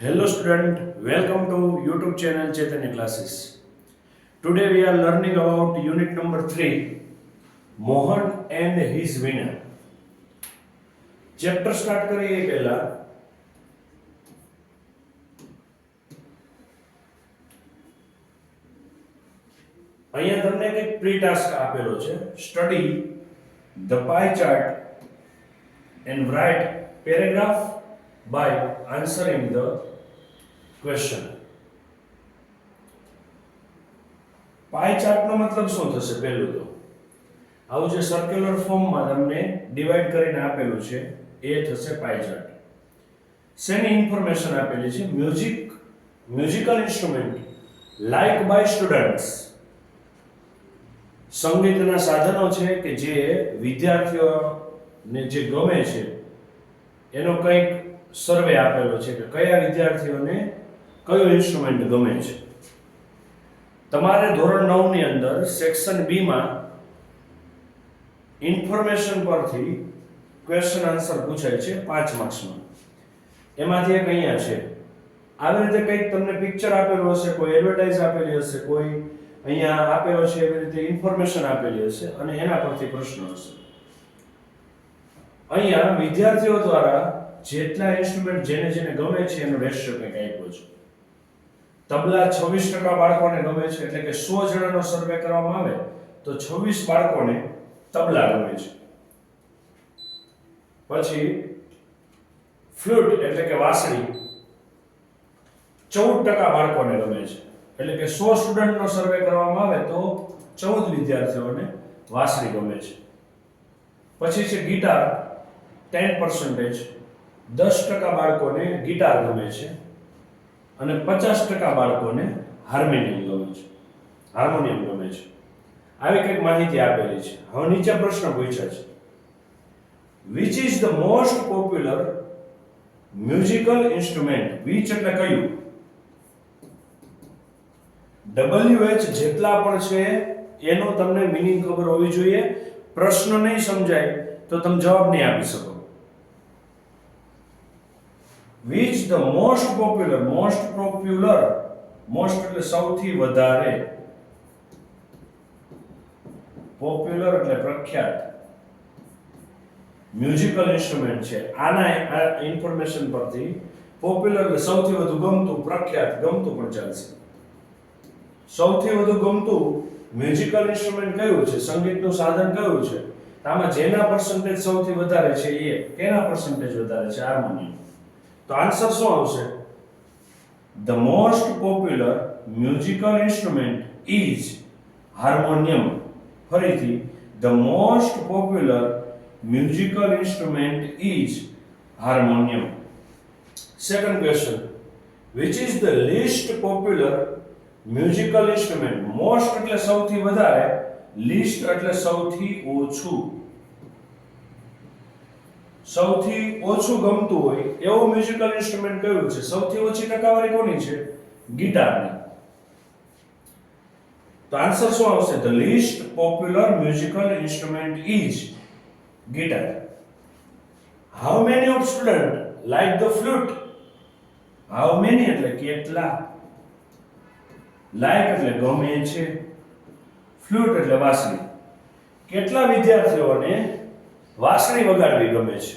Hello student, welcome to YouTube channel Chaitanya Classes. Today we are learning about unit number 3, Mohan and his winner. Chapter start કરીએ પહેલા અહીંયા તમને એક pre task આપેલો છે. Study the pie chart and write paragraph by answering the question. Pie chart નો મતલબ શું થશે? પહેલું તો આવું જે સર્ક્યુલર ફોર્મમાં તમને ડિવાઈડ કરીને આપેલું છે એ થશે પાઈ ચાર્ટ. શેની ઇન્ફોર્મેશન આપેલી છે? Musical instrument like by students, સંગીતના સાધનો છે કે જે વિદ્યાર્થીઓને જે ગમે છે એનો કંઈક સર્વે આપેલો છે કે કયા વિદ્યાર્થીઓને કયો ઇન્સ્ટ્રુમેન્ટ ગમે છે. તમારે ધોરણ 9 ની અંદર સેક્શન બી માં ઇન્ફોર્મેશન પરથી ક્વેશ્ચન આન્સર પૂછાય છે 5 માર્ક્સમાં. એમાંથી એક અહીંયા છે. આવી રીતે કંઈક તમને પિક્ચર આપેલું હશે, કોઈ એડવર્ટાઇઝ આપેલી હશે, કોઈ અહીંયા આપેલો છે એવી રીતે ઇન્ફોર્મેશન આપેલી હશે અને એના પરથી પ્રશ્ન હશે. અહીંયા વિદ્યાર્થીઓ દ્વારા જેટલા ઇન્સ્ટ્રુમેન્ટ જેને ગમે છે એનો રેશિયો કંઈક આપ્યો છે. તબલા 26% બાળકોને ગમે છે, એટલે કે 100 જણાનો સર્વે કરવામાં આવે તો 26 બાળકોને તબલા ગમે છે. પછી ફ્લૂટ એટલે કે વાંસળી 14% બાળકોને ગમે છે, એટલે કે 100 સ્ટુડન્ટનો સર્વે કરવામાં આવે તો 14 વિદ્યાર્થીઓને વાંસળી ગમે છે. પછી છે ગિટાર 10%, 10% બાળકોને ગિટાર ગમે છે અને 50% બાળકોને હાર્મોનિયમ ગમે છે. આવી કંઈક માહિતી આપેલી છે. હવે નીચે પ્રશ્ન પૂછ્યા છે. Which is the most popular musical instrument? Which એટલે કયું? WH જેટલા પણ છે એનો તમને મીનિંગ ખબર હોવી જોઈએ. પ્રશ્ન નહીં સમજાય તો તમે જવાબ નહીં આપી શકો. Which the most popular એટલે સૌથી વધારે, પોપ્યુલર એટલે પ્રખ્યાત મ્યુઝિકલ ઇન્સ્ટ્રુમેન્ટ છે. આના ઇન્ફોર્મેશન પરથી પોપ્યુલર એટલે સૌથી વધુ ગમતું, પ્રખ્યાત ગમતું પણ ચાલશે. સૌથી વધુ ગમતું મ્યુઝિકલ ઇન્સ્ટ્રુમેન્ટ કયું છે? સંગીતનું સાધન કયું છે? આમાં જેના પર્સન્ટેજ સૌથી વધારે છે એ કેના પર્સન્ટેજ વધારે છે? હાર્મોનિયમ. તો આન્સર શું આવશે? The most popular musical instrument is harmonium. ફરીથી, the most popular musical instrument is harmonium. Second question, which is the least popular musical instrument? Most એટલે સૌથી વધારે, least એટલે સૌથી ઓછું. સૌથી ઓછું ગમતું હોય એવું મ્યુઝિકલ ઇન્સ્ટ્રુમેન્ટ કયું છે? સૌથી ઓછી ટકાવારી કોની છે? ગિટારની. તો આન્સર શું આવશે? The list popular musical instrument is guitar. How many of student like the flute? How many એટલે કેટલા, લાઈક એટલે ગમે છે, ફ્લૂટ એટલે વાંસળી. કેટલા વિદ્યાર્થીઓને વાંસળી વગાડવી ગમે છે?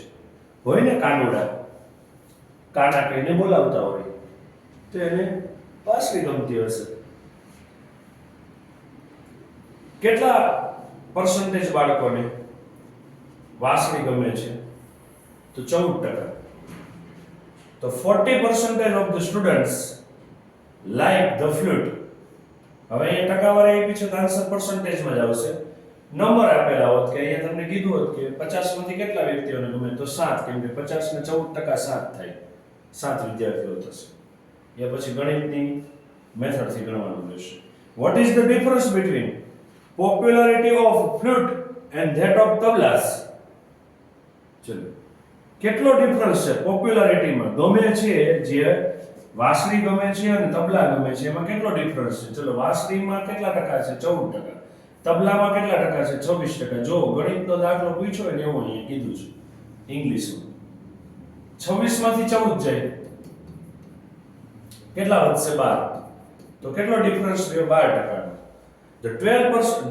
હોય ને કાનુડા, કાના કહીને બોલાવતા હોય તો એને વાંસળી ગમતી હશે. કેટલા પર્સન્ટેજ બાળકોને વાંસળી ગમે છે? તો 14%. તો 40% of the students like the flute. હવે અહીંયા ટકાવારી આપી છે તો આન્સર પર્સન્ટેજમાં જ આવશે. નંબર આપેલા હોત કે અહીંયા તમને કીધું હોત કે 50 માંથી કેટલા વ્યક્તિઓને ગમે તો 7, કેમ કે 50 ને 14% 7 થાય, 7 વિદ્યાર્થીઓ થશે. એ પછી ગણિતની મેથડથી ગણવાનું રહેશે. What is the difference between popularity of flute and that of tablas? ચલો, કેટલો ડિફરન્સ છે પોપ્યુલારિટીમાં? ગમે છે જે વાંસળી ગમે છે અને તબલા ગમે છે, એમાં કેટલો ડિફરન્સ છે? ચલો, વાંસળીમાં કેટલા ટકા છે? 14%. તબલામાં કેટલા ટકા છે? 26%. જો ગણિતનો દાખલો પૂછ્યો હોય ને એવું અહીંયા કીધું છે ઇંગ્લિશમાં. 26 માંથી 14 જાય કેટલા વધશે 12. તો કેટલો ડિફરન્સ રહ્યો 12%.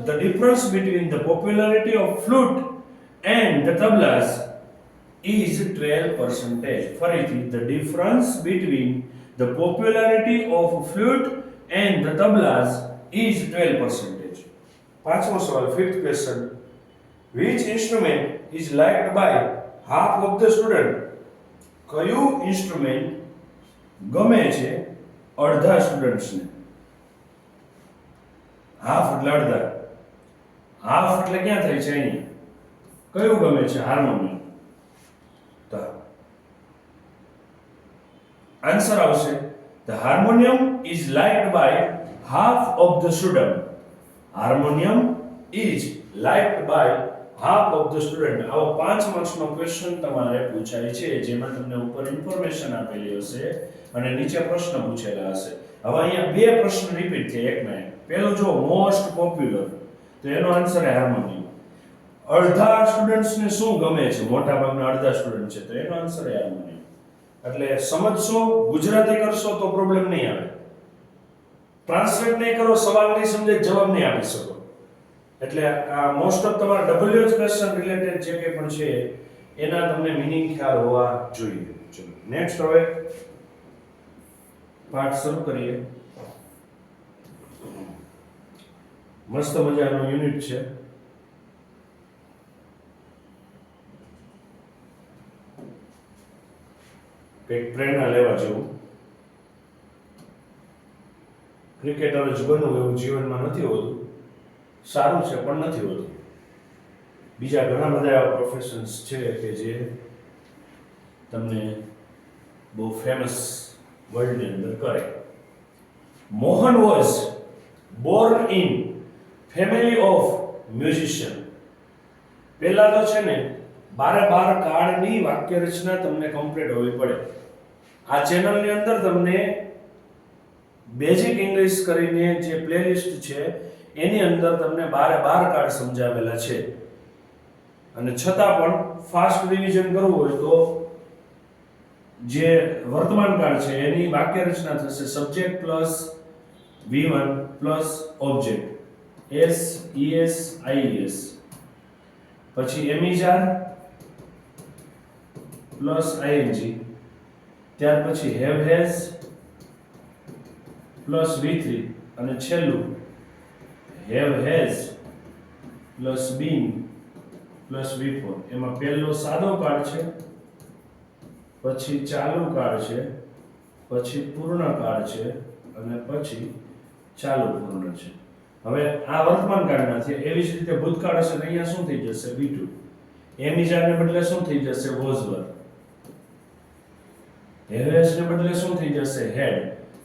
The difference between the popularity of flute and the tablas is 12%. ફરીથી, the difference between the popularity of flute and the tablas is 12%. પાંચમો સવાલ, fifth question. Which instrument is liked by half of the student? કયું instrument ગમે છે અડધા સ્ટુડન્ટ્સને? Half એટલે અડધા, half એટલે ક્યાં થાય છે અહીંયા? કયું ગમે છે? હાર્મોનિયમ. તો આન્સર આવશે the harmonium is liked by half of the student. Harmonium is liked by half of the student. આવો 5 માર્ક્સનો ક્વેશ્ચન તમારે પૂછાય છે, જેમાં તમને ઉપર ઇન્ફોર્મેશન આપેલી હશે અને નીચે પ્રશ્ન પૂછેલા હશે. હવે અહીંયા બે પ્રશ્ન રિપીટ થયા એકના એક. પહેલો જો મોસ્ટ પોપ્યુલર, તો એનો આન્સર છે હાર્મોનિયમ. અડધા સ્ટુડન્ટ્સને શું ગમે છે? મોટા ભાગના અડધા સ્ટુડન્ટ છે, તો એનો આન્સર છે હાર્મોનિયમ. એટલે સમજશો, ગુજરાતી કરશો તો પ્રોબ્લેમ નહીં આવે. ટ્રાન્સલેટ નહીં કરો, સવાલ નહીં સમજે, જવાબ નહીં આપી શકો. એટલે આ મોસ્ટ ઓફ તમારા ડબલ્યુએચ ક્વેશ્ચન રિલેટેડ જે કંઈ પણ છે એના તમને મિનિંગ ખ્યાલ હોવા જોઈએ. ચલો નેક્સ્ટ હવે પાઠ શરૂ કરીએ. મસ્ત મજાનો યુનિટ છે. કંઈક પ્રેરણા લેવા જેવું. ક્રિકેટર જ બનવું એવું જીવનમાં નથી હોતું. સારું છે પણ નથી હોતું. બીજા ઘણા બધા એવા પ્રોફેશન્સ છે કે જે તમને બહુ ફેમસ વર્લ્ડની અંદર કરે. Mohan was Born in family of musician. પહેલા તો છે ને 12 કાળની વાક્ય રચના તમને કમ્પ્લીટ હોવી પડે. આ ચેનલની અંદર તમને બેઝિક ઇંગ્લિશ કરીને જે પ્લેલિસ્ટ છે એની અંદર તમને 12 કાળ સમજાવેલા છે. અને છતાં પણ ફાસ્ટ રિવિઝન કરવું હોય તો જે વર્તમાન કાળ છે એની વાક્ય રચના થશે subject plus V1 plus object S ES IES, પછી એમિજાર પ્લસ ING, ત્યાર પછી હેવ હેઝ પ્લસ V3 અને છેલ્લું have has plus bin plus V4. એમાં પહેલો સાદો કાળ છે, પછી ચાલુ કાળ છે, પછી પૂર્ણ કાળ છે અને પછી ચાલુ પૂર્ણ છે. હવે આ વર્તમાન કાળના છે. એવી જ રીતે ભૂતકાળ હશે તો અહીંયા શું થઈ જશે? V2. એમિજારને બદલે શું થઈ જશે? વોઝ વર. હેવેસને બદલે શું થઈ જશે? હેડ.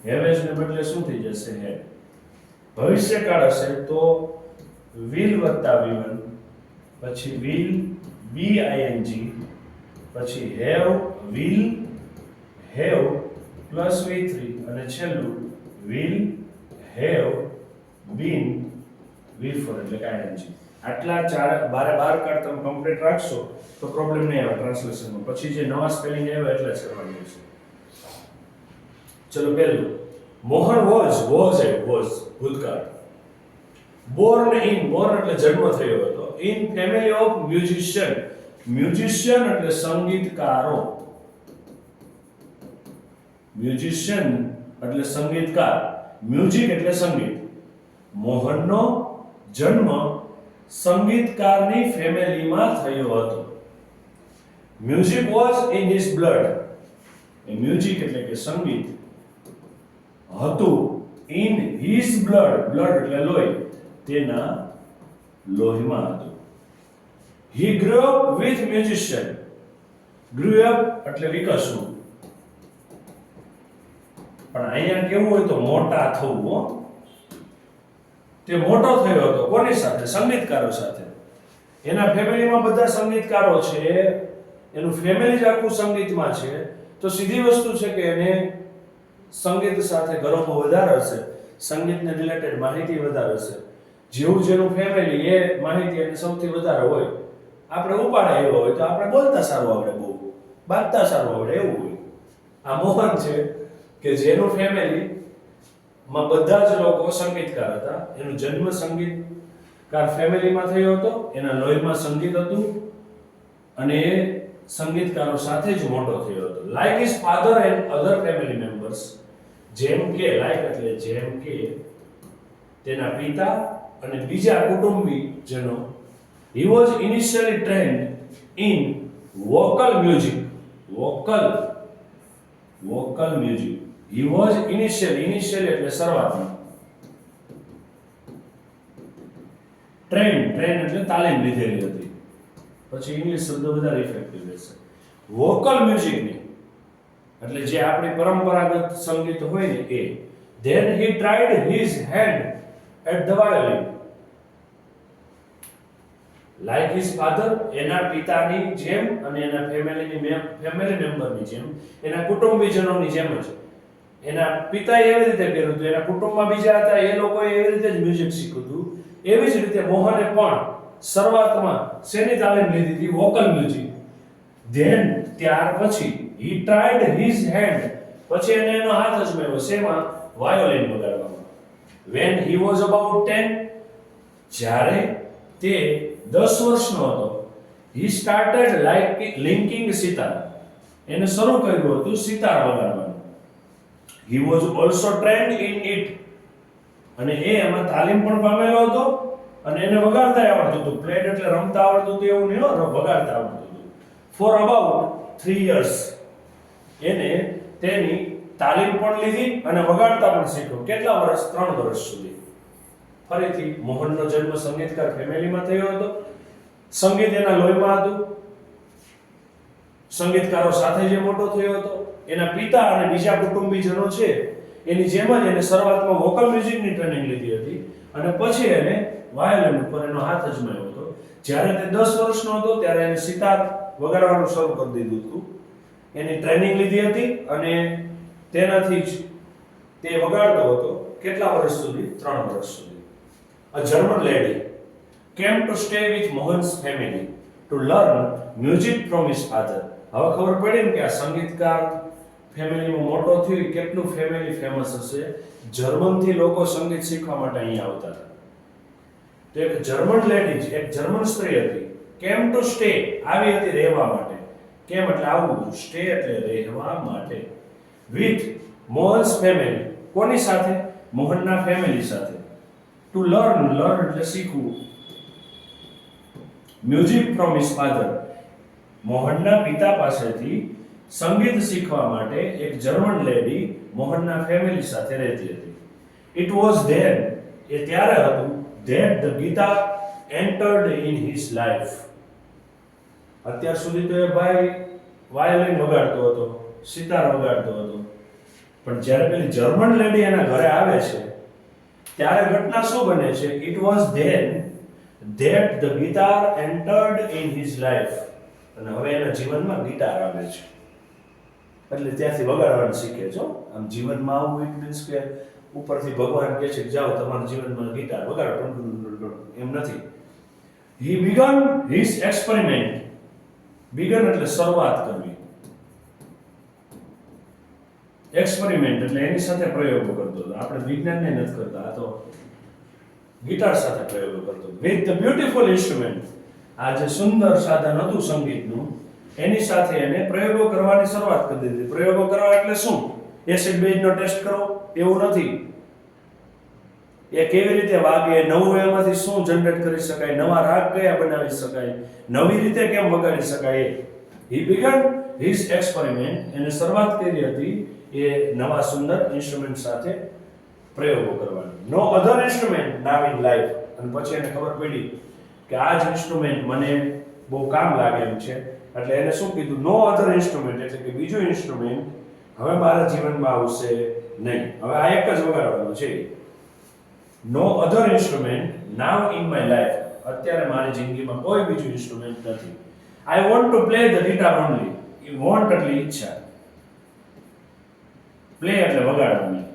હેવેસને બદલે શું થઈ જશે? હેડ. ભવિષ્યકાળ હશે તો will વત્તા V1, પછી will BING, પછી have will have plus V3 અને છેલ્લું will have been V4 એટલે કે ING. આટલા 12 કાળ તમે કમ્પ્લીટ રાખશો તો પ્રોબ્લેમ નહીં આવે ટ્રાન્સલેશનમાં. પછી જે નવા સ્પેલિંગ આવે એટલે જ કરવાની છે. ચલો પહેલું મોહન વોઝ ભૂતકાળ. બોર્ન એટલે જન્મ થયો હતો. In family of musician. Musician એટલે સંગીતકારો. મ્યુઝિશિયન એટલે સંગીતકાર. મ્યુઝિક એટલે સંગીત. મોહનનો જન્મ સંગીતકારની ફેમિલીમાં થયો હતો. Music was in his blood. A music એટલે કે સંગીત હતું ઇન હિઝ બ્લડ. બ્લડ એટલે લોહી. તેના લોહીમાં હતું. He grow up with musician. Grow up એટલે વિકસવું. પણ અહીંયા કેવું હોય તો મોટા થવું. હો, તે મોટો થયો હતો કોની સાથે? સંગીતકારો સાથે. એના ફેમિલીમાં બધા સંગીતકારો છે, એનું ફેમિલી જ આખું સંગીતમાં છે. તો સીધી વસ્તુ છે કે એને સંગીત સાથે ગરમો વધારે હશે, સંગીતને રિલેટેડ માહિતી વધારે હશે. જેવું જેનું ફેમિલી એ માહિતી એને સૌથી વધારે હોય. આપણે ઉપાડે આવ્યો હોય તો આપણે બોલતા સારું આવડે, બહુ બાંધતા સારું આવડે એવું હોય. આ મોહન છે કે જેનું ફેમિલીમાં બધા જ લોકો સંગીતકાર હતા. એનો જન્મ સંગીતકાર ફેમિલીમાં થયો હતો, એના લોહીમાં સંગીત હતું અને એ સંગીતકારો સાથે જ મોટો થયો હતો. Like his father and other family members, જેમ કે લાઈક એટલે જેમ કે તેના પિતા અને બીજા કુટુંબીજનો, he was initially trained in vocal music. vocal music. He was initially એટલે શરૂઆતમાં, trained એટલે તાલીમ લીધેલી હતી. પછી ઇંગ્લિશ શબ્દ વધારે ઇફેક્ટિવ રહેશે. વોકલ મ્યુઝિકની એટલે જે આપણી પરંપરાગત સંગીત હોય ને એ. Then he tried his hand at the violin. Like his father, એના પિતાની જેમ અને એના ફેમિલી મેમ્બરની જેમ, એના કુટુંબીજનોની જેમ જ એના પિતાએ એવી રીતે કર્યું હતું, એના કુટુંબમાં બીજા હતા એ લોકોએ એવી રીતે જ મ્યુઝિક શીખ્યું હતું. એવી જ રીતે મોહને પણ શરૂઆતમાં શેની તાલીમ લીધી હતી? Vocal music. ધેન ત્યાર પછી he tried his hand, પછી એને એનો હાથ અજમાવ્યો શેમાં? વાયોલિન વગાડવામાં. when he was about 10, જ્યારે તે 10 વર્ષનો હતો, he started linking sitar, એને શરૂ કર્યું હતું sitar વગાડવાનું. he was also trained in it, અને એ એમાં તાલીમ પણ પામેલો હતો અને એને વગાડતા આવડતું હતું. પ્લેડ એટલે રમતા આવડતું હતું એવું નહીં, વગાડતા આવડતું હતું. for about 3 years એને તેની તાલીમ પણ લીધી અને વગાડતા પણ શીખ્યો. કેટલા વર્ષ? 3 વર્ષ સુધી. ફરીથી મોહનનો જન્મ સંગીતકાર ફેમિલીમાં થયો હતો, સંગીત એના લોહીમાં હતું, સંગીતકારો સાથે જે મોટો થયો હતો. એના પિતા અને બીજા કુટુંબીજનો છે એની જેમ જ એને શરૂઆતમાં વોકલ મ્યુઝિકની ટ્રેનિંગ લીધી હતી અને પછી એને વાયોલિન ઉપર એનો હાથ અજમાવ્યો હતો. જ્યારે તે 10 વર્ષનો હતો ત્યારે એને સિતાર વગાડવાનું શરૂ કરી દીધું હતું. એની ટ્રેનિંગ લીધી હતી અને તેનાથી જ તે વગાડતો હતો. કેટલા વર્ષ સુધી? 3 વર્ષ સુધી. A German lady came to stay with Mohan's family to learn music from his father. હવે ખબર પડી ને કે આ સંગીતકાર ફેમિલીમાં મોટો થયો, કેટલું ફેમિલી ફેમસ હશે. જર્મનથી લોકો સંગીત શીખવા માટે અહીંયા આવતા હતા. તો એક જર્મન લેડી, એક જર્મન સ્ત્રી હતી, કેમ ટુ સ્ટે, આવી હતી રહેવા માટે. કેમ એટલે આવવું, સ્ટે એટલે રહેવા માટે. વિથ મોહન્સ ફેમિલી, કોની સાથે? મોહનના ફેમિલી સાથે. ટુ લર્ન એટલે શીખવું. મ્યુઝિક ફ્રોમ હિઝ ફાધર, મોહનના પિતા પાસેથી સંગીત શીખવા માટે એક જર્મન લેડી મોહનના ફેમિલી સાથે રહેતી હતી. ઇટ વોઝ ધેન, એ ત્યારે હતું, that the guitar entered in his life. અત્યાર સુધી તો એ ભાઈ વાયોલિન વગાડતો હતો, સિતાર વગાડતો હતો, પણ જ્યારે પેલી જર્મન લેડી એના ઘરે આવે છે ત્યારે ઘટના શું બને છે? It was then that the guitar entered in his life. અને હવે એના જીવનમાં ગિટાર આવે છે એટલે ત્યાંથી વગાડવાનું શીખે છે. આમ જીવનમાં આવું ઇટ મીન્સ કે ઉપરથી ભગવાન કહે છે કે જાઓ તમારા જીવનમાં ગિટાર વગાડો, એમ નથી. He began his experiment. began એટલે શરૂઆત કરવી, એક્સપેરિમેન્ટ એટલે એની સાથે પ્રયોગો કરતો હતો. આપણે વિજ્ઞાનને નથી કરતા, આ તો ગિટાર સાથે પ્રયોગો કરતો. વિથ ધ બ્યુટીફુલ ઇન્સ્ટ્રુમેન્ટ, આ જે સુંદર સાધન હતું સંગીતનું, એની સાથે એને પ્રયોગો કરવાની શરૂઆત કરી દીધી. પ્રયોગો કરવા એટલે શું? એસિડ બેઝનો ટેસ્ટ કરો એવું નથી. એ કેવી રીતે વાગે, નવું એમાંથી શું જનરેટ કરી શકાય, નવા રાગ કયા બનાવી શકાય, નવી રીતે કેમ વગાડી શકાય. he began his experiment, એને શરૂઆત કરી હતી એ નવા સુંદર ઇન્સ્ટ્રુમેન્ટ સાથે પ્રયોગો કરવાની. નો other instrument now in life, અને પછી એને ખબર પડી કે આ જ ઇન્સ્ટ્રુમેન્ટ મને બહુ કામ લાગે એમ છે, એટલે એને શું કીધું? નો અધર ઇન્સ્ટ્રુમેન્ટ, એટલે કે બીજું ઇન્સ્ટ્રુમેન્ટ હવે મારા જીવનમાં આવશે નહીં, હવે આ એક જ વગાડવાનું છે. No other instrument now in my life, અત્યારે મારી જિંદગીમાં કોઈ બીજું ઇન્સ્ટ્રુમેન્ટ નથી. I want to play the guitar only. એ વોન્ટ એટલે ઈચ્છા, પ્લે એટલે વગાડવાની.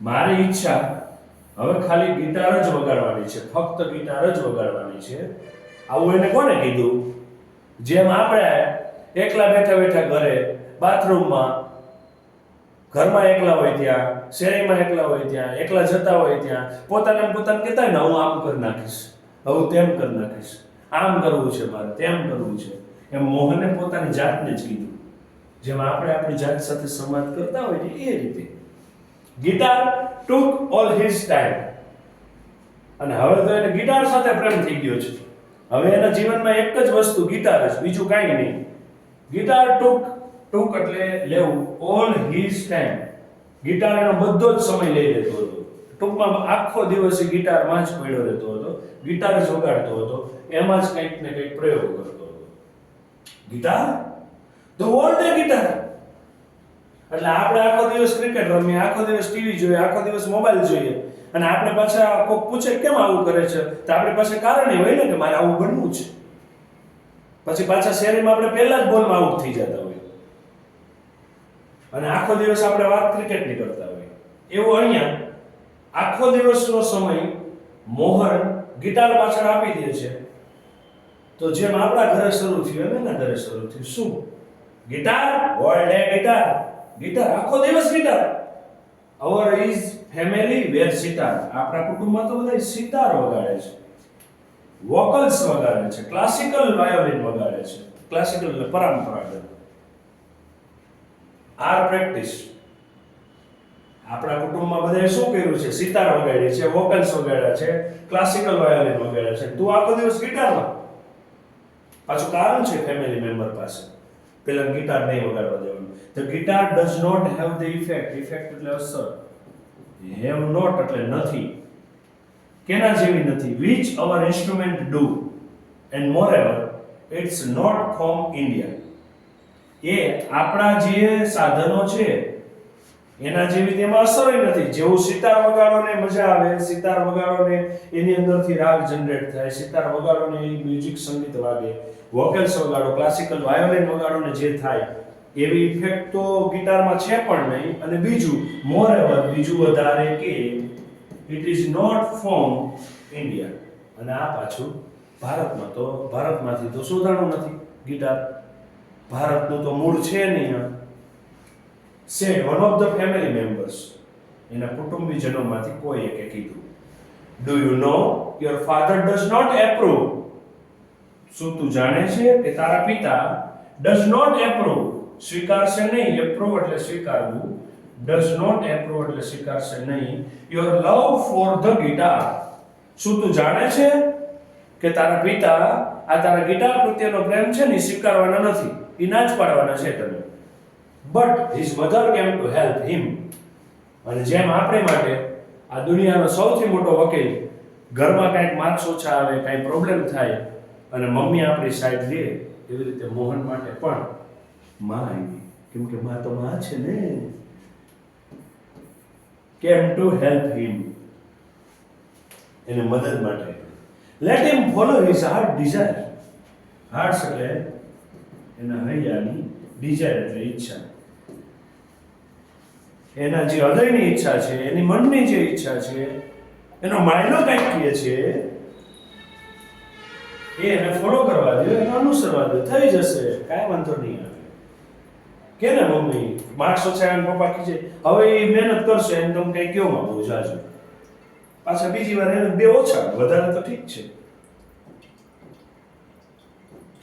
મારી ઈચ્છા હવે ખાલી ગિટાર જ વગાડવાની છે, ફક્ત ગિટાર જ વગાડવાની છે. આવું એને કોને કીધું? જેમ આપણે એકલા બેઠા બેઠા ઘરે બાથરૂમમાં, ઘરમાં એકલા હોય ત્યાં, શેરીમાં એકલા હોય ત્યાં, એકલા જતા હોય ત્યાં પોતાને કહેતા હોય ને હું આમ કરી નાખીશ, હું તેમ કરી નાખીશ, આમ કરવું છે મારે, તેમ કરવું છે. એમ મોહને પોતાની જાતને જ કીધું, જેમ આપણે આપણી જાત સાથે સંવાદ કરતા હોય ને એ રીતે. Guitar took all his time. અને હવે તો એને ગિટાર સાથે પ્રેમ થઈ ગયો છે. હવે એના જીવનમાં એક જ વસ્તુ ગિટાર જ, બીજું કાંઈ નહીં. ગિટાર took એટલે લેવું, all his time. ગિટાર એનો બધો જ સમય લઈ લેતો હતો. ટૂંકમાં આખો દિવસ એ ગિટારમાં જ પડ્યો રહેતો હતો, ગિટાર જ વગાડતો હતો, એમાં જ કંઈક ને કંઈક પ્રયોગ કરતો હતો. Guitar, the whole day guitar. એટલે આપણે આખો દિવસ ક્રિકેટ રમીએ, આખો દિવસ ટીવી જોઈએ, આખો દિવસ મોબાઈલ જોઈએ, અને આપણે પાછા કોઈક પૂછે કેમ આવું કરે છે, તો આપણી પાસે કારણ એ હોય ને કે મારે આવું બનવું છે. પછી પાછા શેરીમાં આપણે પહેલા જ બોલમાં આઉટ થઈ જતા હોય, અને આખો દિવસ આપણે વાત ક્રિકેટની કરતા હોય. એવું અહીંયા આખો દિવસનો સમય મોહન ગિટાર પાછળ આપી દે છે. તો જેમ આપણા ઘરે શરૂ થયું એમ એના ઘરે શરૂ થયું. શું? Guitar, all day guitar, guitar, આખો દિવસ guitar. Our is family where sitar. આપણા કુટુંબમાં તો બધા સિતાર વગાડે છે, વોકલ્સ વગાડે છે, ક્લાસિકલ વાયોલિન વગાડે છે. ક્લાસિકલ એટલે પરંપરાગત. Are practice. આપણા કુટુંબમાં બધાએ શું કર્યું છે? સિતાર વગાડી છે, વોકલ્સ વગાડ્યા છે, ક્લાસિકલ વાયોલિન વગાડ્યા છે. તું આખો દિવસ ગિટારમાં. પાછું કારણ છે ફેમિલી મેમ્બર પાસે, પેલા ગિટાર નહીં વગાડવા દેવાનું. The guitar does not have the effect. Effect એટલે અસર. Have not એટલે નથી. કેના જેવી નથી? Which our instrument do. And moreover, it's not from India. એ આપણા જે સાધનો છે એના જેવી તેમાં અસર નથી. જેવું સિતાર વગાડો ને મજા આવે, સિતાર વગાડો ને એની અંદરથી રાગ જનરેટ થાય, સિતાર વગાડો ને એ મ્યુઝિક સંગીત વાગે, વોકલ્સ વગાડો, ક્લાસિકલ વાયોલિન વગાડો ને જે થાય એવી ઇફેક્ટ તો ગિટારમાં છે પણ નહીં. અને બીજું મોરેવર, બીજું વધારે કે it is not from India. અને આ પાછું ભારતમાંથી તો શોધાણું નથી ગિટાર. ભારતનું તો મૂળ છે નહીં. said one of the family members, એના કુટુંબીજનોમાંથી કોઈ એકે કીધું, do you know your father does not approve. શું તું જાણે છે કે તારા પિતા does not approve, સ્વીકારશે નહીં. approve એટલે સ્વીકારવું, does not approve એટલે સ્વીકારશે નહીં, your love for the guitar. શું તું જાણે છે કે તારા પિતા આ તારા ગિટાર પ્રત્યેનો પ્રેમ છે ને સ્વીકારવાના નથી, એ ના જ પાડવાના છે તને. But his mother came to help him. અને જેમ આપણે માટે આ દુનિયાનો સૌથી મોટો વકીલ, ઘરમાં કાંઈક માર્ક્સ ઓછા આવે, કાંઈ પ્રોબ્લેમ થાય અને મમ્મી આપણી સાઈડ લે, એવી રીતે મોહન માટે પણ માં આવી, કેમ કે માં તો માં છે ને. Came to help him. એને મદદ માટે. Let him follow his heart desire. Hearts એટલે એના હૈયાની, desire એટલે ઈચ્છા. એના જે હૃદયની ઈચ્છા છે, એની મનની જે ઈચ્છા છે, એનો માયનો કંઈક કહે છે, એ એને ફોલો કરવા દો, એને અનુસરવા દો, થઈ જશે, કાંઈ વાંધો નહીં આવે. કે ને મમ્મી માર્ક્સ ઓછા આવે, પપ્પા કહે છે હવે એ મહેનત કરશે એને તમે કંઈ કેવો માં બહુ જાજો, પાછા બીજી વાર એને 2 ઓછા, વધારે તો ઠીક છે.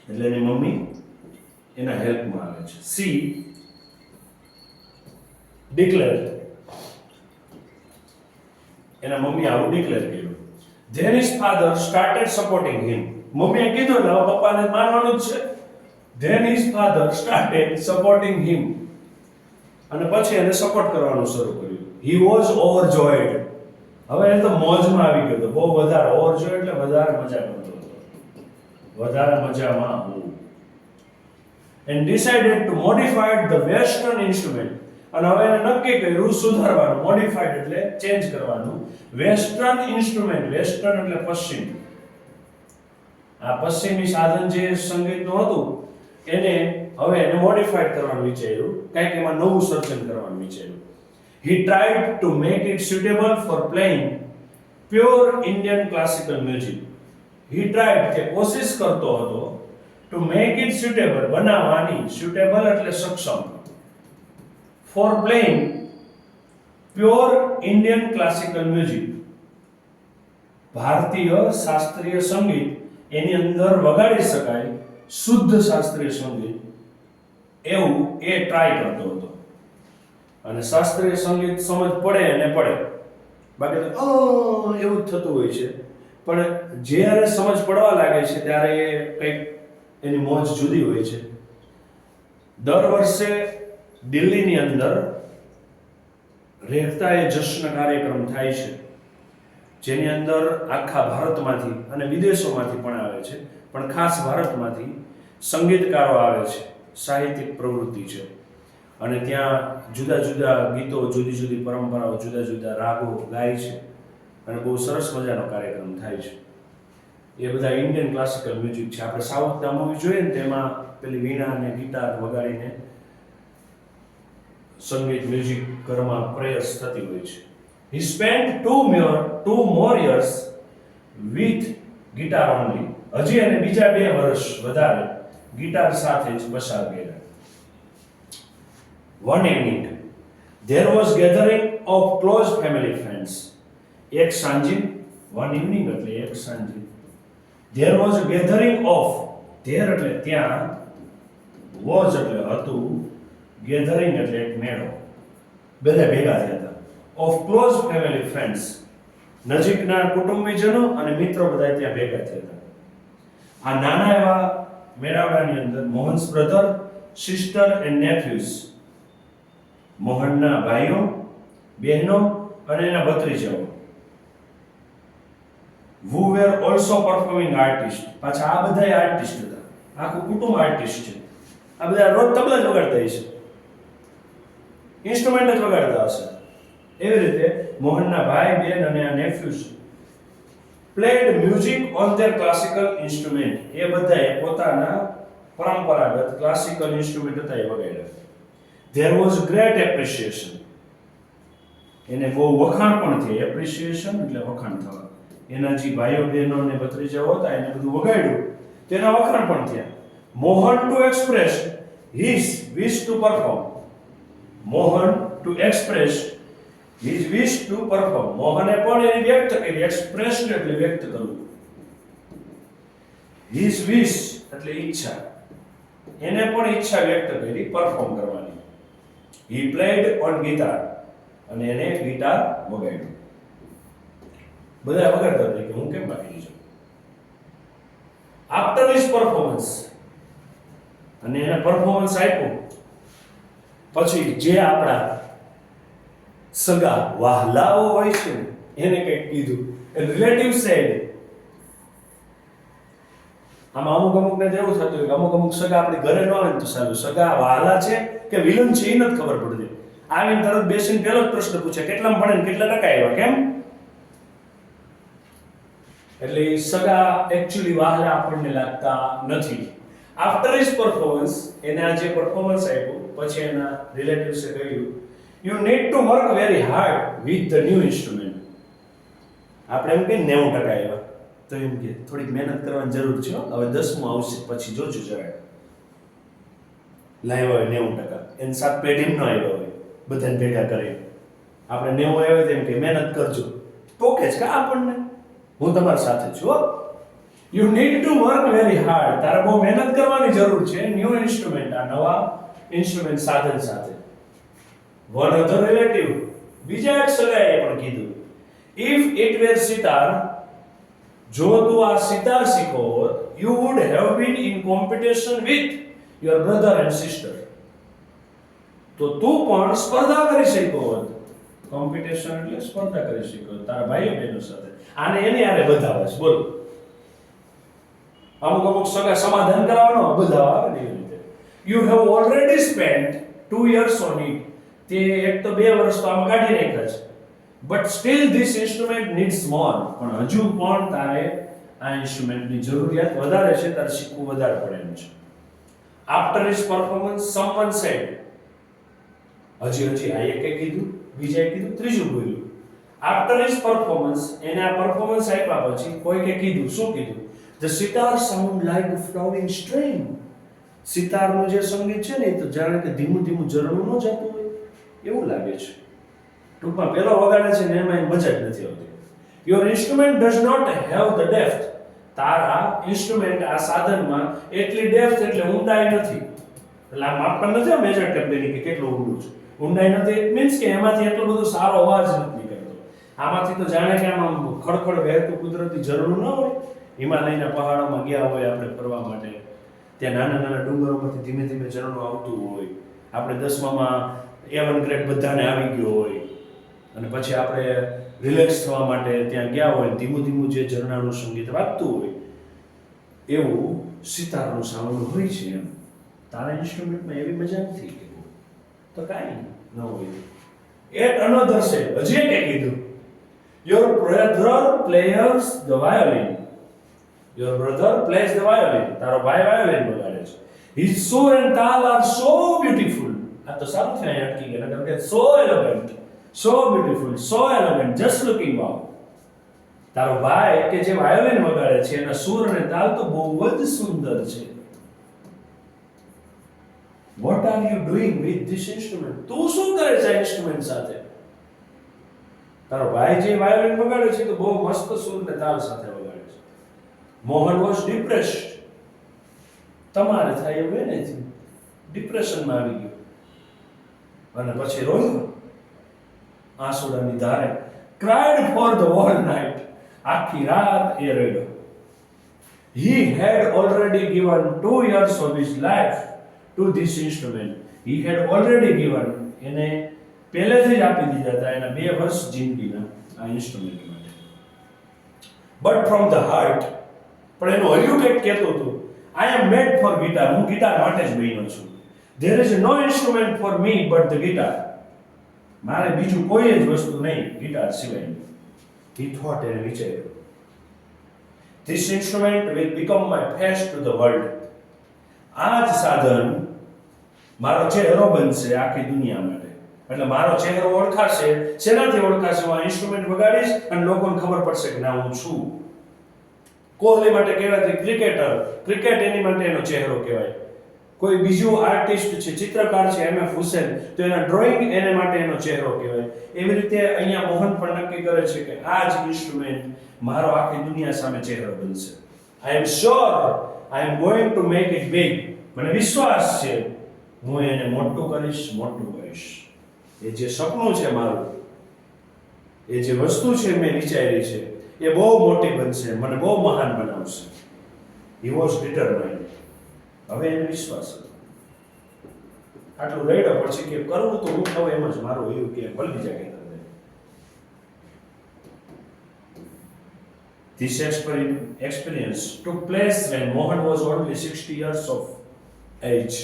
એટલે એની મમ્મી એના હેલ્પમાં આવે છે. સી ડિક્લેર, એના મમ્મી આવું ડિક્લેર કર્યું. Then his father started supporting him. મમ્મીએ કીધું ને હવે પપ્પાને માનવાનું જ છે. Then his father started supporting him. અને પછી એને સપોર્ટ કરવાનું શરૂ કર્યું. He was overjoyed. હવે એ તો મોજમાં આવી ગયો તો, બહુ વધારે. overjoyed એટલે વધારે મજા કરતો હતો, વધારે મજામાં હું. And decided to modify the western instrument. અને હવે એને નક્કી કર્યું સુધારવાનું. મોડિફાઈડ એટલે ચેન્જ કરવાનું. વેસ્ટર્ન ઇન્સ્ટ્રુમેન્ટ, વેસ્ટર્ન એટલે પશ્ચિમ. આ પશ્ચિમી સાધન જે સંગીતનું હતું એને હવે એને મોડિફાઈડ કરવાનું વિચાર્યું, કંઈક એમાં નવું સર્જન કરવાનું વિચાર્યું. He tried to make it suitable for playing pure Indian classical music. He tried કે કોશિશ કરતો હતો to make it suitable, બનાવવાની. suitable એટલે સક્ષમ, for playing pure Indian classical music. ભારતીય શાસ્ત્રીય સંગીત એની અંદર વગાડી શકાય શુદ્ધ શાસ્ત્રીય સંગીત એવું એ ટ્રાય કરતો હતો. અને શાસ્ત્રીય સંગીત સમજ પડે અને પડે, બાકી તો એવું જ થતું હોય છે. પણ જ્યારે સમજ પડવા લાગે છે ત્યારે એ કંઈક એની મોજ જુદી હોય છે. દર વર્ષે દિલ્હીની અંદર રહેતા એ જશ્ન કાર્યક્રમ થાય છે, જેની અંદર આખા ભારતમાંથી અને વિદેશોમાંથી પણ આવે છે, પણ ખાસ ભારતમાંથી સંગીતકારો આવે છે, સાહિત્યિક પ્રવૃત્તિ છે. અને ત્યાં જુદા જુદા ગીતો, જુદી જુદી પરંપરાઓ, જુદા જુદા રાગો ગાય છે અને બહુ સરસ મજાનો કાર્યક્રમ થાય છે. એ બધા ઇન્ડિયન ક્લાસિકલ મ્યુઝિક છે. આપણે સાઉથના મૂવી જોઈએ ને તેમાં પેલી વીણા અને ગિટાર વગાડીને સંગીત મ્યુઝિક ઘરમાં પ્રયાસ થતી હોય છે. He spent two more years with guitar only. હજી અને બીજા 2 વર્ષ વધારે ગિટાર સાથે જ પસાર કર્યા. One evening, there was gathering of close family friends. એક સાંજે, one evening એટલે એક સાંજે. There was a gathering of, there એટલે ત્યાં, was એટલે હતું, gathering એટલે એક મેળો, બધા ભેગા થયા હતા. Of close family friends, નજીકના કુટુંબીજનો અને મિત્રો બધા ત્યાં ભેગા થયા હતા. આ નાના એવા મેળાવડાની અંદર મોહન્સ બ્રધર, સિસ્ટર એન્ડ નેફ્યુઝ, મોહનના ભાઈઓ, બહેનો અને એના ભત્રીજાઓ, who were also performing artists. પાછા આ બધા આર્ટિસ્ટ હતા, આખું કુટુંબ આર્ટિસ્ટ છે. આ બધા રોજ તબલા જ વગાડતા હશે, ઇન્સ્ટ્રુમેન્ટ જ વગાડતા હશે. એવી રીતે મોહનના ભાઈ, બહેન અને આ નેફ્યુઝ played music on their classical instrument. એ બધાએ પોતાના પરંપરાગત ક્લાસિકલ ઇન્સ્ટ્રુમેન્ટ હતા એ વગાડ્યા. There was great appreciation. એને બહુ વખાણ પણ થયા. એપ્રિસિએશન એટલે વખાણ થવા. એના જે ભાઈઓ બહેનો અને ભત્રીજાઓ હતા એને બધું વગાડ્યું, તેના વખાણ પણ થયા. Mohan to express his wish to perform. Mohan to express his wish to perform. મોહને પણ એને વ્યક્ત કરી. એક્સપ્રેસ એટલે વ્યક્ત કરવું. his wish એટલે ઈચ્છા. એને પણ ઈચ્છા વ્યક્ત કરી પરફોર્મ કરવાની. he played on guitar. અને એને ગિટાર વગાડ્યું. બધા વગાડતા હતા કે હું કેમ બાકી છું. આફ્ટર હિઝ પરફોર્મન્સ, અને એને પરફોર્મન્સ આપ્યું પછી જે આપણા સગા વહાલાઓ હોય છે એને કંઈક કીધું. રિલેટિવ સેડ, આમાં અમુકને તો એવું થતું હોય કે અમુક સગા આપણી ઘરે ન આવે ને તો સારું, સગા વહાલા છે કે વિલન છે એ નથી ખબર પડતી. આવીને તરત બેસીને પહેલો જ પ્રશ્ન પૂછે, કેટલામાં ભણે ને કેટલા ટકા આવ્યા, કેમ? એટલે સગા એક્ચ્યુઅલી વહાલા આપણને લાગતા નથી. આફ્ટર હિઝ પરફોર્મન્સ, એને આ જે પરફોર્મન્સ આપ્યું પછી એના રિલેટિવ્સે કહ્યું, you need to work very hard with the new instrument. આપણે એમ કે 90% આવ્યા, તો એમ કે થોડીક મહેનત કરવાની જરૂર છે, હવે 10મું આવશે પછી જોજો જરા. લાવ્યા હોય 90%, એની સાત પેઢી ન આવ્યા હોય, બધાને ભેગા કરે. આપણે 90 આવ્યા તેમ કે મહેનત કરજો, ટોકે જ કે આપણને, હું તમારી સાથે છું. You need to work very hard. તારે બહુ મહેનત કરવાની જરૂર છે ન્યૂ ઇન્સ્ટ્રુમેન્ટ, આ નવા ઇન્સ્ટ્રુમેન્ટ સાધન સાથે. વન અધર રિલેટિવ, બીજા એક સગાએ પણ કીધું, ઇફ ઇટ વેર સિતાર, જો તું આ સિતાર શીખો હોત, you would have been in competition with your brother and sister. તો તું પણ સ્પર્ધા કરી શક્યો હોત. કોમ્પિટિશન એટલે સ્પર્ધા કરી શક્યો તારા ભાઈઓ બહેનો સાથે. આને એની આરે બધાવે છે, બોલો. અમુક સગા સમાધાન કરાવવાનો બધા આવે ને એવી રીતે. You have already spent 2 years on it. તે એક તો 2 વર્ષ તો આમાં કાઢી નાખ્યા છે. But still this instrument needs more. પણ હજુ પણ તારે આ ઇન્સ્ટ્રુમેન્ટની જરૂરિયાત વધારે છે, તારે શીખવું વધારે પડે એમ છે. After his performance someone said, હજી આ એકે કીધું, બીજાએ કીધું, ત્રીજું બોલ્યું. આફ્ટર હિઝ પરફોર્મન્સ, એને આ પરફોર્મન્સ આપ્યા પછી કોઈકે કીધું, શું કીધું? The sitar sound like a flowing stream. સિતારનું જે સંગીત છે ને એ તો જાણે કે ધીમું ધીમું ઝરણું ન જતું હોય એવું લાગે છે. ટૂંકમાં પેલો વગાડે છે ને એમાં મજા જ નથી આવતી. Your instrument does not have the depth. તારા ઇન્સ્ટ્રુમેન્ટ આ સાધનમાં એટલી ડેપ્થ એટલે ઊંડાઈ નથી. એટલે આ માપન નથી મેજર ટેમ્પની કે કેટલું ઊંડું છે. ઊંડાઈ નથી ઇટ મીન્સ કે એમાંથી એટલો બધો સારો અવાજ નથી નીકળતો. આમાંથી તો જાણે કે આમાં ખડખડ વહેતું કુદરતી ઝરણું ન હોય. હિમાલયના પહાડોમાં ગયા હોય આપણે ફરવા માટે, ત્યાં નાના નાના ડુંગરોમાંથી ધીમે ધીમે ઝરણું આવતું હોય. આપણે 10મામાં A1 ગ્રેડ બધાને આવી ગયો હોય અને પછી આપણે રિલેક્સ થવા માટે ત્યાં ગયા હોય, ધીમું ધીમું જે ઝરણાનું સંગીત વાગતું હોય એવું સિતારનું સાઉન્ડ હોય છે. એમ તારા ઇન્સ્ટ્રુમેન્ટમાં એવી મજા નથી કે તો કાંઈ ન હોય. એટ અનધર સે હજી એક કીધું, your brother players the violin. Your brother plays the violin. તારો ભાઈ વાયોલિન વગાડે છે. હિઝ સુર એન્ડ તાલ આર સો બ્યુટીફુલ. આ તો સારું છે અહીંયા અટકી ગયા, કારણ કે સો એલિગન્ટ, સો બ્યુટીફુલ, સો એલિગન્ટ, જસ્ટ લુકિંગ વાવ. તારો ભાઈ કે જે વાયોલિન વગાડે છે એના સુર અને તાલ તો બહુ જ સુંદર છે. What are you doing with this instrument? તું શું કરે છે આ ઇન્સ્ટ્રુમેન્ટ સાથે? તારો ભાઈ જે વાયોલિન વગાડે છે તો બહુ મસ્ત સુર ને તાલ સાથે વગાડે છે. Mohan was depressed. તમારે થાય એવું નથી. ડિપ્રેશનમાં આવી ગયો અને પછી રોયો આંસુડાની ધારે. cried for the whole night. આખી રાત એ રોયો. He had already given 2 years of his life to this instrument. He had already given, એને પહેલેથી જ આપી દીધા હતા એના 2 વર્ષ જિંદગીના આ ઇન્સ્ટ્રુમેન્ટ માટે. But from the heart, પણ એનું હર્યું કંઈક કહેતું હતું, I am made for guitar. હું ગિટાર માટે જ બન્યો છું. There is no instrument for me but the guitar. મારે બીજું કોઈ જ વસ્તુ નહીં ગિટાર સિવાયની. He thought and વિચાર્યું, this instrument will become my face to the world. આ જ સાધન મારો ચહેરો બનશે આખી દુનિયા માટે. એટલે મારો ચહેરો ઓળખાશે. શેનાથી ઓળખાશે? હું આ ઇન્સ્ટ્રુમેન્ટ વગાડીશ અને લોકોને ખબર પડશે કે ના હું છું. કોહલી માટે કહેવાય ક્રિકેટર, ક્રિકેટ એની માટે એનો ચહેરો કહેવાય. કોઈ બીજું આર્ટિસ્ટ છે, ચિત્રકાર છે, MF હુસેન, તો એના ડ્રોઈંગ એને માટે એનો ચહેરો કહેવાય. એવી રીતે અહીંયા મોહન પણ નક્કી કરે છે કે આ જ ઇન્સ્ટ્રુમેન્ટ મારો આખી દુનિયા સામે ચહેરો બનશે. I am sure I am going to make it big. મને વિશ્વાસ છે હું એને મોટું કરીશ, મોટું કરીશ. એ જે સપનું છે મારું, એ જે વસ્તુ છે મેં વિચારી છે એ બહુ મોટી બનશે, મને બહુ મહાન બનાવશે. He was determined. હવે એને વિશ્વાસ હતો. આટલું રેડો પછી કે કરવું તો હું થવું એમ જ મારું એવું કે ભલી જાય કે તમને. This experience took place when Mohan was only 60 years of age.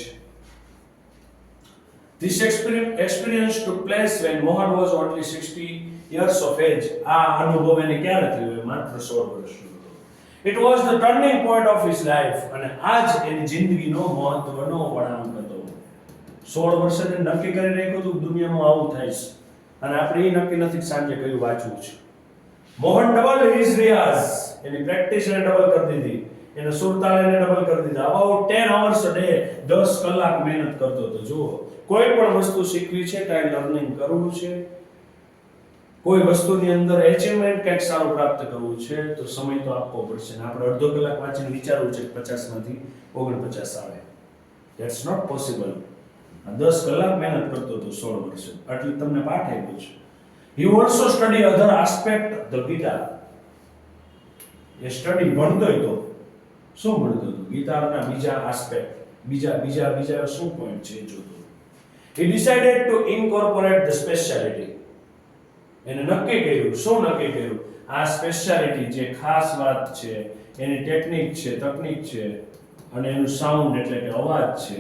This experience took place when Mohan was only 60 years of age. આ અનુભવ એને ક્યારે થયો? માત્ર 16 વર્ષનો હતો. It was the turning point of his life. અને આ જ એની જિંદગીનો મહત્વનો વળાંક હતો. 16 વર્ષે તેને નક્કી કરી રાખ્યું હતું દુનિયામાં આવું થાય છે. અને આપણે એ નક્કી નથી સાંજે કયું વાંચવું છે. મોહન ડબલ હિઝ રિયાઝ. એની પ્રેક્ટિસ એને ડબલ કરી દીધી. એને સુરતાલ એને ડબલ કરી દીધા. અબાઉટ 10 hours a day, 10 કલાક મહેનત કરતો હતો. જુઓ, કોઈ પણ વસ્તુ શીખવી છે, કાંઈ લર્નિંગ કરવું છે, કોઈ વસ્તુની અંદર એચિવમેન્ટ કંઈક સારું પ્રાપ્ત કરવું છે તો સમય તો આપવો પડશે. ને આપણે અડધો કલાક વાંચીને વિચારવું છે કે 50માંથી 49 આવે. That's not possible. 10 કલાક મહેનત કરતો હતો 16 વર્ષે. એટલે તમને પાઠ આપ્યો છે. He also studied other aspect of the guitar. A study ભણતો હતો. શું ભણતો હતો? ગિટારના બીજા આસ્પેક્ટ, બીજા શું પોઈન્ટ છે એ જોતો. He decided to incorporate the speciality. એને નક્કી કર્યું. શું નક્કી કર્યું? આ સ્પેશિયાલિટી જે ખાસ વાત છે, એની ટેકનિક છે, તકનિક છે અને એનું સાઉન્ડ એટલે કે અવાજ છે.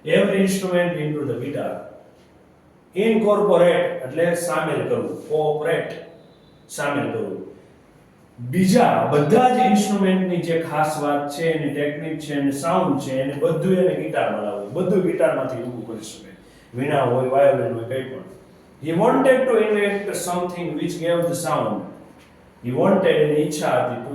Every instrument into the guitar. Incorporate એટલે સામેલ કરવું, કોઓપરેટ સામેલ કરવું. બીજા બધા જ ઇન્સ્ટ્રુમેન્ટની જે ખાસ વાત છે, એની ટેકનિક છે, એની સાઉન્ડ છે, એને બધું એને ગિટારમાં લાવવું. બધું ગિટારમાંથી ઊભું કરી શકે. વીણા હોય, વાયોલિન હોય, કંઈ પણ. He wanted to invent something which gave the sound. He wanted, એની ઈચ્છા હતી to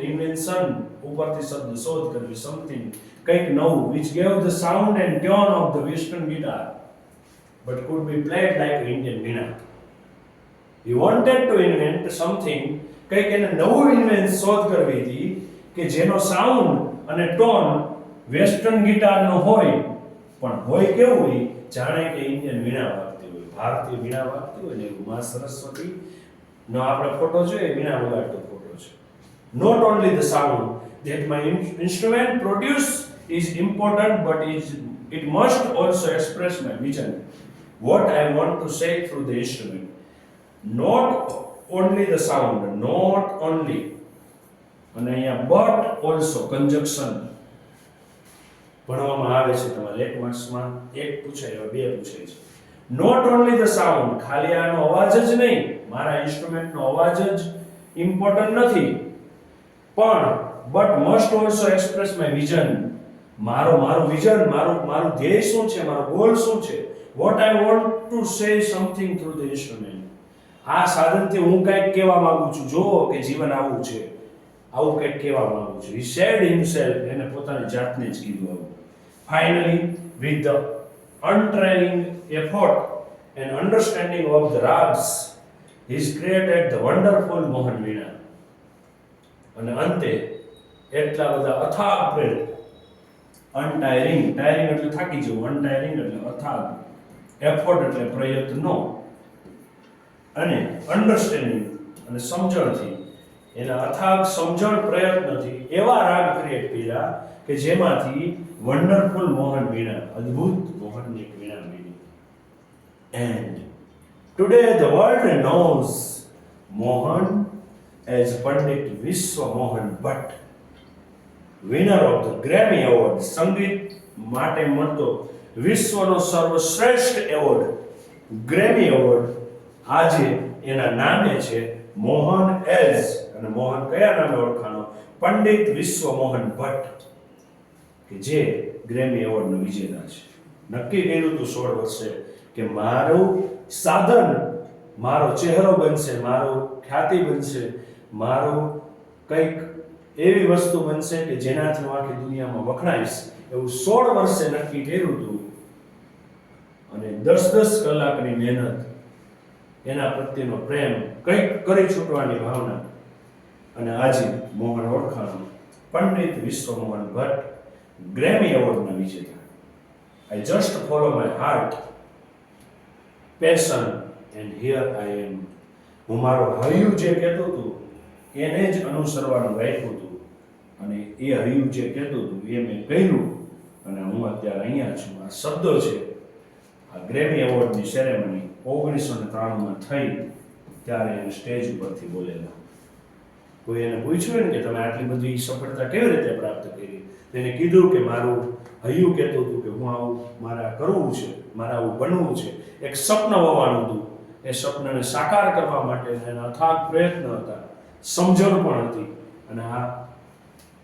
invention, ઉપરથી શબ્દ શોધ કરવી, something, કંઈક નવું, which gave the sound and tone of the western guitar. but could be played like an Indian veena. He wanted to invent something, કંઈક એને નવું શોધ કરવી હતી કે જેનો સાઉન્ડ અને ટોન વેસ્ટર્ન ગિટારનો હોય, પણ હોય કેવું હોય, જાણે કે ઇન્ડિયન વીણા વાગતી હોય, ભારતીય વીણા વાગતી હોય ને એવું. મા સરસ્વતી નો આપણે ફોટો જોઈએ, વીણા વગાડતો ફોટો છે. Not only the sound that my instrument produce is important, but it must also express my vision, what I want to say through the instrument. Not only the sound, not only, અને અહીંયા but also conjunction ભણવામાં આવે છે. તમારે 1 માર્ક્સમાં 1 પૂછાય, 2 પૂછાય છે. Not only the sound, ખાલી આનો અવાજ જ નહીં, મારા ઇન્સ્ટ્રુમેન્ટનો અવાજ જ ઇમ્પોર્ટન્ટ નથી, પણ but must also express my vision, મારું વિઝન, મારું ધ્યેય શું છે, મારો ગોલ શું છે, what I want to say something through the instrument. આ સાધનથી હું કંઈક કહેવા માંગુ છું, જો કે જીવન આવું છે, આવું કંઈક કહેવા માંગુ છું. He said himself, એને પોતાની જાતને જ કીધું આવું. Finally, with the untrailing effort and understanding of the rags, he has created the wonderful Mohan Veena. અને અંતે એટલા બધા અથાગ પ્રયત્ન, અનટાયરિંગ, ટાયરિંગ એટલે થાકી જવું, અનટાયરિંગ એટલે અથાગ, એફર્ટ એટલે પ્રયત્નો, અને અન્ડરસ્ટેન્ડિંગ અને સમજણથી, એના અથાગ સમજણ પ્રયત્નથી એવા રાગ ક્રિએટ કર્યા કે જેમાંથી વન્ડરફુલ મોહન વીણા, અદ્ભુત મોહનની વીણા બની. And today the world knows Mohan as Pandit Vishwa Mohan Bhatt, winner of the Grammy Award, સંગીત માટે મળતો વિશ્વનો સર્વશ્રેષ્ઠ એવોર્ડ ગ્રેમી એવોર્ડ આજે એના નામે છે. મોહન એઝ, અને મોહન કયા નામે ઓળખાણો? પંડિત વિશ્વ મોહન ભટ્ટ, કે જે ગ્રેમી એવોર્ડનો વિજેતા છે. નક્કી કર્યું હતું 16 વર્ષે કે મારું સાધન, મારો ચહેરો બનશે, મારો ખ્યાતિ બનશે, મારું કંઈક એવી વસ્તુ બનશે કે જેનાથી હું આખી દુનિયામાં વખણાઈશ. એવું 16 વર્ષે નક્કી કર્યું હતું, અને 10-10 કલાકની મહેનત, એના પ્રત્યેનો પ્રેમ, કંઈક કરી છૂટવાની ભાવના, અને આજે મોહન ઓળખાણો પંડિત વિશ્વ મોહન ભટ્ટ, ગ્રેમી એવોર્ડના વિજેતા. I just follow my heart, passion, and here I am. હું મારો હૈયું જે કહેતું હતું એને જ અનુસરવાનું રાખ્યું હતું, અને એ હૈયું જે કહેતું હતું એ મેં કર્યું, અને હું અત્યારે અહીંયા છું. આ શબ્દો છે, આ ગ્રેમી એવોર્ડની સેરેમની 1993માં થઈ ત્યારે એને સ્ટેજ ઉપરથી બોલેલા. કોઈ એને પૂછ્યું ને કે તમે આટલી બધી સફળતા કેવી રીતે પ્રાપ્ત કરી, તેને કીધું કે મારું હૈયું કહેતું હતું કે હું આવું મારે કરવું છે, મારે આવું બનવું છે. એક સ્વપ્ન હોવાનું હતું, એ સ્વપ્નને સાકાર કરવા માટે એના અથાગ પ્રયત્ન હતા, સમજણ પણ હતી. અને આ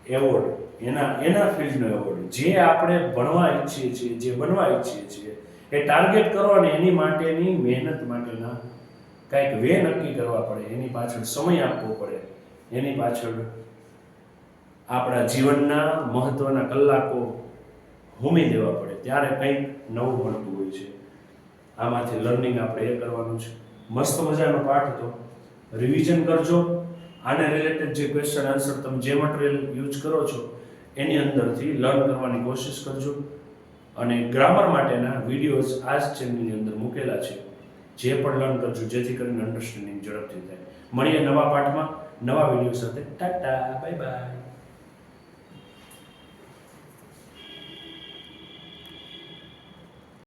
એવોર્ડ એના ફિલ્ડનો એવોર્ડ, જે આપણે ભણવા ઈચ્છીએ છીએ, જે બનવા ઈચ્છીએ છીએ, એ ટાર્ગેટ કરો અને એની માટેની મહેનત માટેના કંઈક વે નક્કી કરવા પડે, એની પાછળ સમય આપવો પડે, એની પાછળ આપણા જીવનના મહત્વના કલાકો હોમી દેવા પડે, ત્યારે કંઈક નવું મળતું હોય છે. આમાંથી લર્નિંગ આપણે એ કરવાનું છે. મસ્ત મજાનો પાઠ હતો, રિવિઝન કરજો. આને રિલેટેડ જે ક્વેશ્ચન આન્સર તમે જે મટીરિયલ યુઝ કરો છો એની અંદરથી લર્ન કરવાની કોશિશ કરજો. અને ગ્રામર માટેના વિડીયોઝ આ જ ચેનલની અંદર મૂકેલા છે, જે પણ લર્ન કરજો, જેથી કરીને અન્ડરસ્ટેન્ડિંગ ઝડપથી થાય. મળીએ નવા પાઠમાં, નવા વિડીયો સાથે. Tata, bye bye.